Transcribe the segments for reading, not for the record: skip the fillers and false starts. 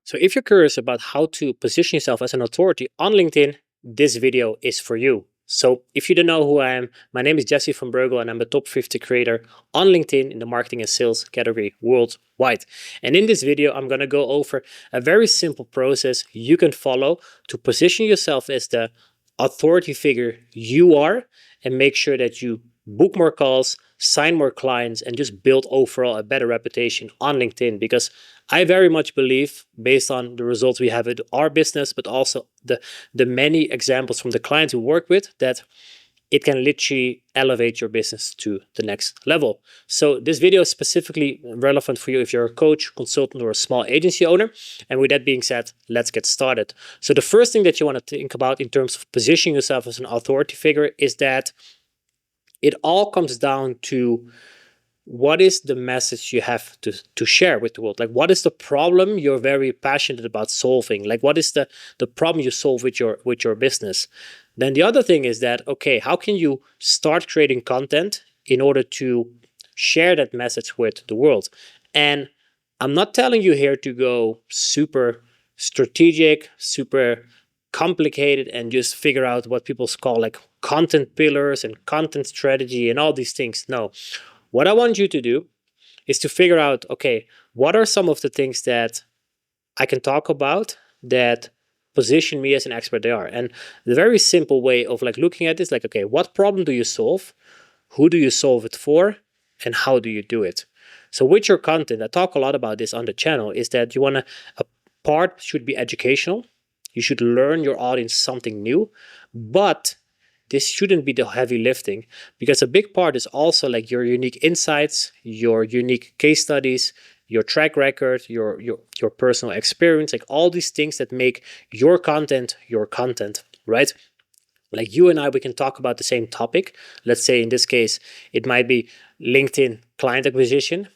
So if you're curious about how to position yourself as an authority on LinkedIn, this video is for you. So if you don't know who I am, my name is Jesse van Breugel and I'm a top 50 creator on LinkedIn in the marketing and sales category worldwide. And in this video, I'm going to go over a very simple process you can follow to position yourself as the authority figure you are and make sure that you book more calls, sign more clients, and just build overall a better reputation on LinkedIn. Because I very much believe, based on the results we have in our business, but also the many examples from the clients we work with, that it can literally elevate your business to the next level. So this video is specifically relevant for you if you're a coach, consultant, or a small agency owner. And with that being said, let's get started. So the first thing that you want to think about in terms of positioning yourself as an authority figure is that it all comes down to what is the message you have to share with the world. Like, what is the problem you're very passionate about solving? Like, what is the problem you solve with your business? Then the other thing is that, okay, how can you start creating content in order to share that message with the world? And I'm not telling you here to go super strategic, super complicated and just figure out what people call like content pillars and content strategy and all these things. No. What I want you to do is to figure out, okay, what are some of the things that I can talk about that position me as an expert they are? And the very simple way of like looking at this, like, okay, what problem do you solve? Who do you solve it for? And how do you do it? So with your content, I talk a lot about this on the channel, is that you want to, a part should be educational. You should learn your audience something new, but this shouldn't be the heavy lifting, because a big part is also like your unique insights, your unique case studies, your track record, your personal experience, like all these things that make your content, right? Like you and I, we can talk about the same topic. Let's say in this case, it might be LinkedIn client acquisition.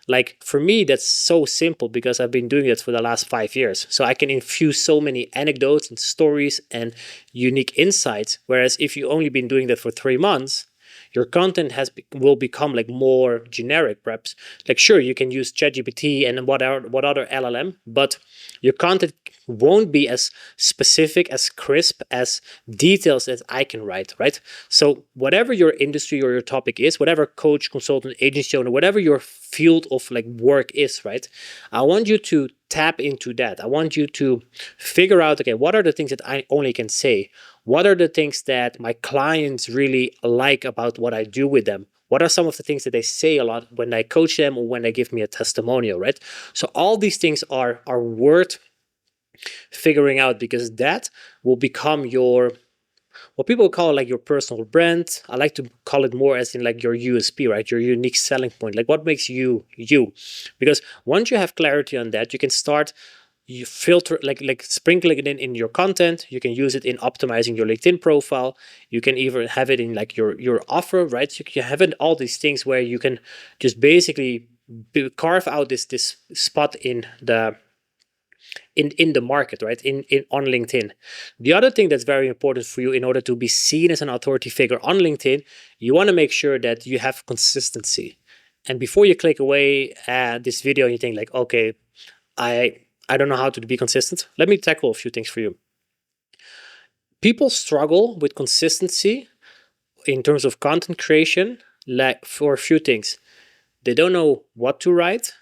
Like for me, that's so simple because I've been doing it for the last 5 years. So I can infuse so many anecdotes and stories and unique insights. Whereas if you've only been doing that for 3 months, your content will become like more generic, perhaps. Like sure, you can use ChatGPT and what other LLM, but your content won't be as specific, as crisp, as details as I can write, right? So whatever your industry or your topic is, whatever coach, consultant, agency owner, whatever your field of like work is, right? I want you to tap into that. I want you to figure out, okay, what are the things that I only can say? What are the things that my clients really like about what I do with them? What are some of the things that they say a lot when I coach them or when they give me a testimonial, right? So all these things are worth figuring out, because that will become your, what people call like your personal brand. I like to call it more as in like your USP, right? Your unique selling point, like what makes you you. Because once you have clarity on that, you can start, you filter, like sprinkling it in your content. You can use it in optimizing your LinkedIn profile. You can even have it in like your offer, right? So you have it, all these things where you can just basically carve out this spot in the market, right? In on LinkedIn. The other thing that's very important for you in order to be seen as an authority figure on LinkedIn, you want to make sure that you have consistency. And before you click away at this video and you think like, okay, I don't know how to be consistent, let me tackle a few things for you. People struggle with consistency in terms of content creation, like for a few things. They don't know what to write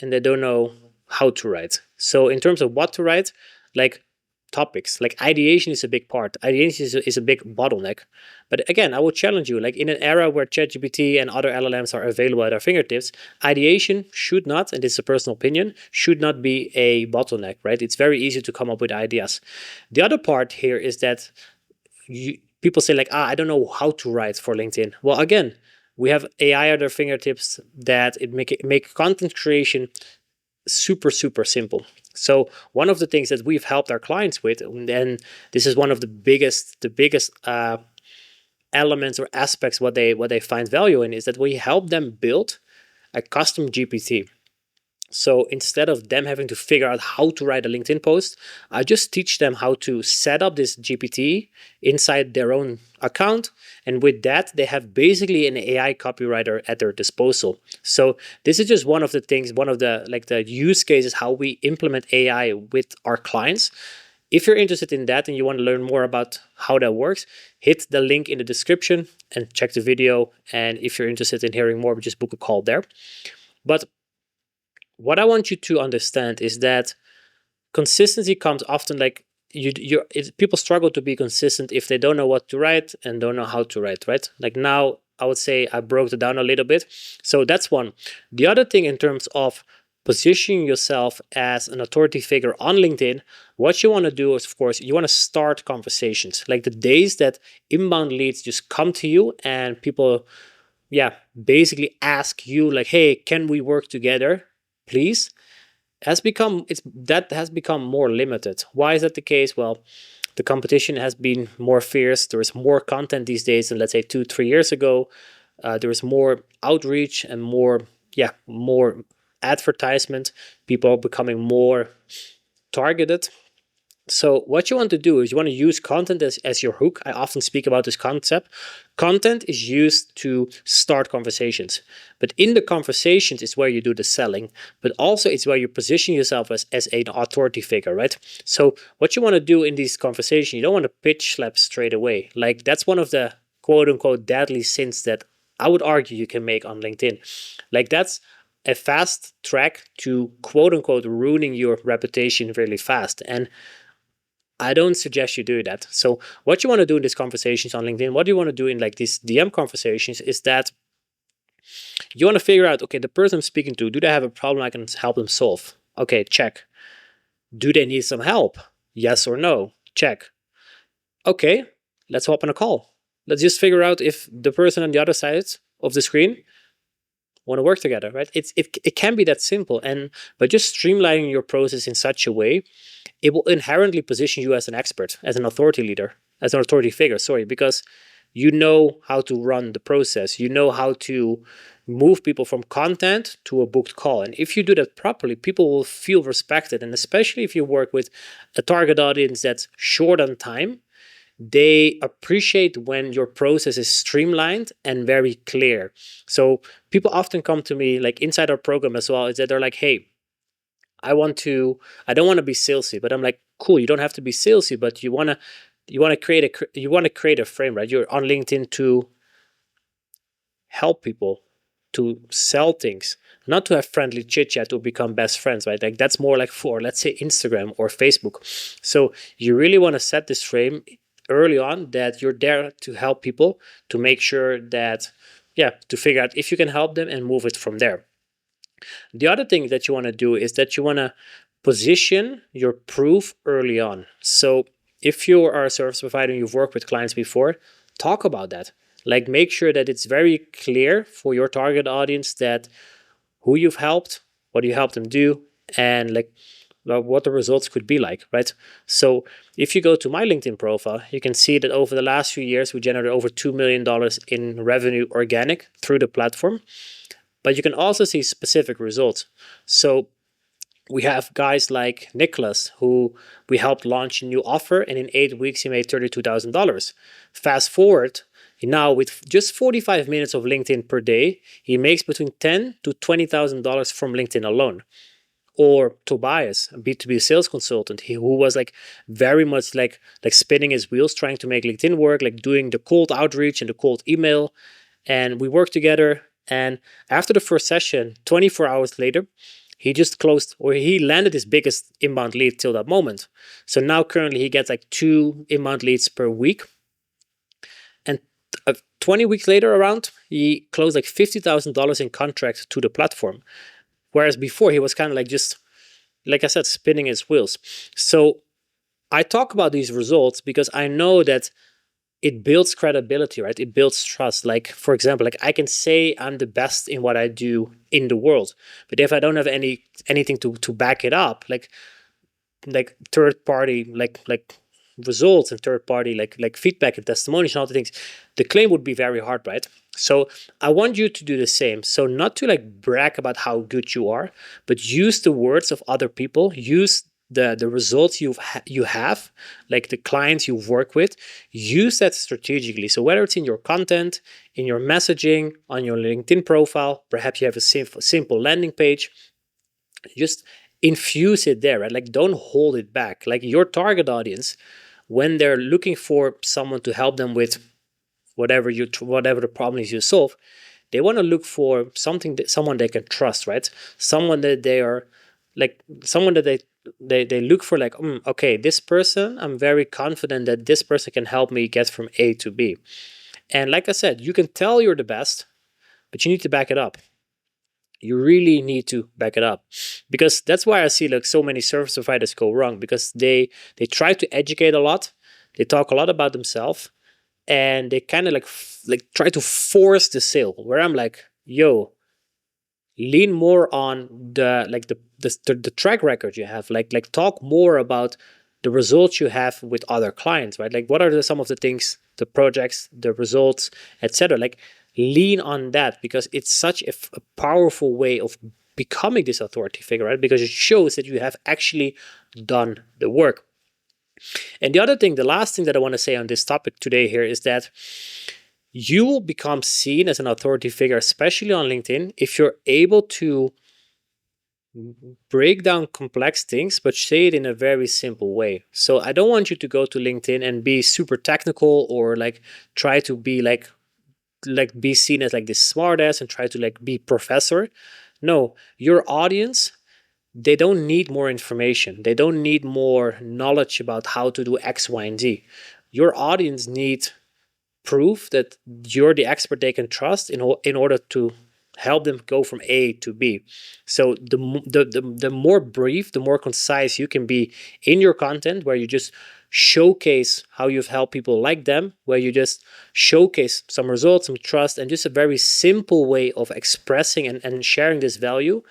and they don't know how to write. So in terms of what to write, like topics, like ideation is a big part. Ideation is a big bottleneck. But again, I will challenge you, like in an era where ChatGPT and other LLMs are available at our fingertips, ideation should not, and this is a personal opinion, should not be a bottleneck, right? It's very easy to come up with ideas. The other part here is that people say like, I don't know how to write for LinkedIn. Well, again, we have AI at our fingertips that it make content creation super simple. So one of the things that we've helped our clients with, and this is one of the biggest elements or aspects what they find value in, is that we help them build a custom GPT. So instead of them having to figure out how to write a LinkedIn post, I just teach them how to set up this GPT inside their own account. And with that, they have basically an AI copywriter at their disposal. So this is just one of the things, one of the use cases, how we implement AI with our clients. If you're interested in that and you want to learn more about how that works, hit the link in the description and check the video. And if you're interested in hearing more, just book a call there. But what I want you to understand is that consistency comes often like people struggle to be consistent if they don't know what to write and don't know how to write, right? Like now, I would say I broke it down a little bit. So that's one. The other thing in terms of positioning yourself as an authority figure on LinkedIn, what you want to do is, of course, you want to start conversations. Like the days that inbound leads just come to you and people, basically ask you like, hey, can we work together, please? Has become more limited. Why is that the case? Well, the competition has been more fierce. There is more content these days than, let's say, 2-3 years ago. There is more outreach and more advertisement. People are becoming more targeted. So what you want to do is you want to use content as your hook. I often speak about this concept. Content is used to start conversations, but in the conversations is where you do the selling, but also it's where you position yourself as an authority figure, right? So what you want to do in these conversations, you don't want to pitch slap straight away. Like that's one of the quote unquote deadly sins that I would argue you can make on LinkedIn. Like that's a fast track to quote unquote ruining your reputation really fast. And I don't suggest you do that. So what you want to do in these conversations on LinkedIn, what you want to do in like these DM conversations is that you want to figure out, okay, the person I'm speaking to, do they have a problem I can help them solve? Okay, check. Do they need some help? Yes or no? Check. Okay, let's hop on a call. Let's just figure out if the person on the other side of the screen want to work together, right? It can be that simple. And by just streamlining your process in such a way, it will inherently position you as an expert, as an authority leader, as an authority figure, because you know how to run the process. You know how to move people from content to a booked call. And if you do that properly, people will feel respected. And especially if you work with a target audience that's short on time, they appreciate when your process is streamlined and very clear. So people often come to me, like inside our program as well, is that they're like, hey, I don't want to be salesy, but I'm like, cool, you don't have to be salesy, but you want to create a frame, right? You're on LinkedIn to help people, to sell things, not to have friendly chit chat to become best friends, right? Like that's more like for, let's say, Instagram or Facebook. So you really want to set this frame early on that you're there to help people, to make sure that, to figure out if you can help them and move it from there. The other thing that you want to do is that you want to position your proof early on. So if you are a service provider and you've worked with clients before, talk about that. Like make sure that it's very clear for your target audience that who you've helped, what you helped them do, and like what the results could be like, right? So if you go to my LinkedIn profile, you can see that over the last few years, we generated over $2 million in revenue organic through the platform. But you can also see specific results. So we have guys like Nicholas, who we helped launch a new offer, and in 8 weeks, he made $32,000. Fast forward, now with just 45 minutes of LinkedIn per day, he makes between $10,000 to $20,000 from LinkedIn alone. Or Tobias, a B2B sales consultant, who was like very much like spinning his wheels, trying to make LinkedIn work, like doing the cold outreach and the cold email. And we worked together. And after the first session, 24 hours later, he just closed, or he landed his biggest inbound lead till that moment. So now currently he gets like 2 inbound leads per week. And 20 weeks later around, he closed like $50,000 in contracts to the platform. Whereas before he was kind of like just, like I said, spinning his wheels. So I talk about these results because I know that it builds credibility, right? It builds trust. Like, for example, like I can say I'm the best in what I do in the world, but if I don't have anything to back it up, like third party, like results and third party like feedback and testimonies and all the things, the claim would be very hard, right? So I want you to do the same. So not to like brag about how good you are, but use the words of other people, use the results you have, like the clients you've worked with, use that strategically. So whether it's in your content, in your messaging, on your LinkedIn profile, perhaps you have a simple landing page, just infuse it there, right? Like don't hold it back. Like your target audience, when they're looking for someone to help them with whatever the problem is you solve, they want to look for someone they can trust, right? Someone that they are like, someone that they look for, like, okay, this person, I'm very confident that this person can help me get from A to B. And like I said, you can tell you're the best, but you need to back it up. You really need to back it up, because that's why I see like so many service providers go wrong, because they try to educate a lot, they talk a lot about themselves, and they kind of like try to force the sale. Where I'm like, yo, lean more on the track record you have. Like talk more about the results you have with other clients, right? Like what are some of the things, the projects, the results, etc. Like lean on that, because it's such a powerful way of becoming this authority figure, right? Because it shows that you have actually done the work. And the other thing, the last thing that I want to say on this topic today here is that you will become seen as an authority figure, especially on LinkedIn, if you're able to break down complex things, but say it in a very simple way. So I don't want you to go to LinkedIn and be super technical, or like try to be like be seen as like this smartass and try to like be professor. No, your audience, they don't need more information. They don't need more knowledge about how to do X, Y, and Z. Your audience needs proof that you're the expert they can trust in order to help them go from A to B. So the more brief, the more concise you can be in your content, where you just showcase how you've helped people like them, where you just showcase some results, some trust, and just a very simple way of expressing and sharing this value,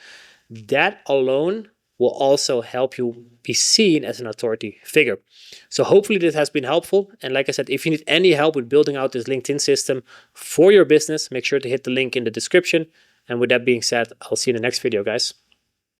that alone will also help you be seen as an authority figure. So hopefully this has been helpful. And like I said, if you need any help with building out this LinkedIn system for your business, make sure to hit the link in the description. And with that being said, I'll see you in the next video, guys.